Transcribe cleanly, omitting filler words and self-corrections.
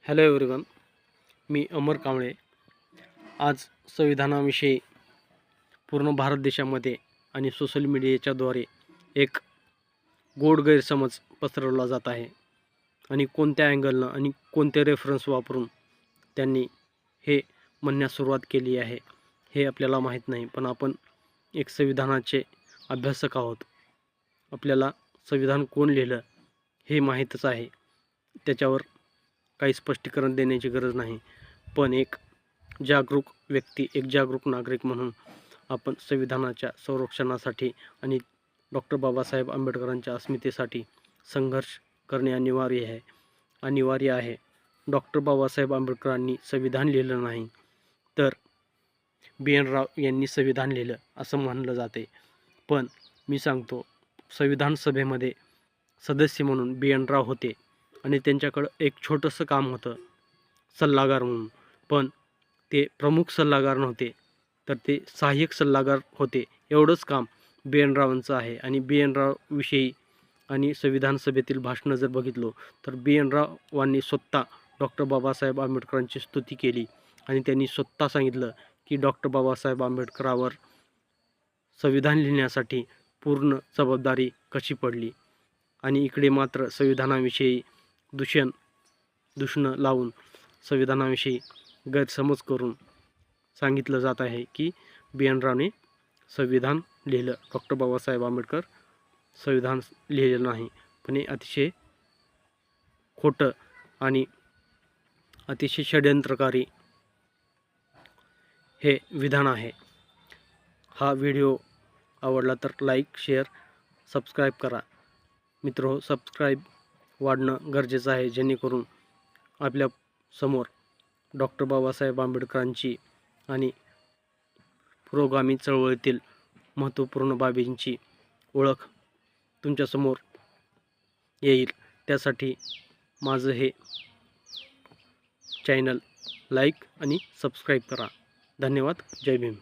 Hello everyone, मी अमर कांबळे। आज संविधानाविषयी पूर्ण भारत देशामध्ये आणि सोशल मीडियाच्याद्वारे एक गोड गैरसमज पसरवला जात आहे आणि कोणत्या अँगलनं आणि कोणते रेफरन्स वापरून त्यांनी हे म्हणण्यास सुरुवात केली आहे हे आपल्याला माहीत नाही। पण आपण एक संविधानाचे अभ्यासक आहोत, आपल्याला संविधान कोण लिहिलं हे माहीतच आहे, त्याच्यावर काही स्पष्टीकरण देण्याची गरज नाही। पण एक जागरूक व्यक्ती, एक जागरूक नागरिक म्हणून आपण संविधानाच्या संरक्षणासाठी आणि डॉक्टर बाबासाहेब आंबेडकरांच्या अस्मितेसाठी संघर्ष करणे अनिवार्य आहे। डॉक्टर बाबासाहेब आंबेडकरांनी संविधान लिहिलं नाही, तर BN राव यांनी संविधान लिहिलं असं म्हणलं जाते। पण मी सांगतो, संविधान सभेमध्ये सदस्य म्हणून BN राव होते आणि त्यांच्याकडं एक छोटंसं काम होतं, सल्लागार म्हणून। पण ते प्रमुख सल्लागार नव्हते, तर ते सहाय्यक सल्लागार होते। एवढंच काम BN रावांचं आहे। आणि BN रावविषयी आणि संविधान सभेतील भाषणं जर बघितलो तर BN रावांनी स्वतः डॉक्टर बाबासाहेब आंबेडकरांची स्तुती केली आणि त्यांनी स्वतः सांगितलं की डॉक्टर बाबासाहेब आंबेडकरांवर संविधान लिहिण्यासाठी पूर्ण जबाबदारी कशी पडली। आणि इकडे मात्र संविधानाविषयी दूषणं लावून संविधानाविषयी गैरसमज करून सांगितलं जात आहे की BN रावने संविधान लिहिलं, डॉक्टर बाबासाहेब आंबेडकर संविधान लिहिलेलं नाही। पण हे अतिशय खोटं आणि अतिशय षड्यंत्रकारी हे विधान आहे। हा व्हिडिओ आवडला तर लाईक, शेअर, सबस्क्राईब करा। मित्र, सबस्क्राईब वाढणं गरजेचं आहे, जेणेकरून आपल्या समोर डॉक्टर बाबासाहेब आंबेडकरांची आणि पुरोगामी चळवळीतील महत्त्वपूर्ण बाबींची ओळख तुमच्यासमोर येईल। त्यासाठी माझं हे चॅनल लाईक आणि सबस्क्राईब करा। धन्यवाद। जय भीम।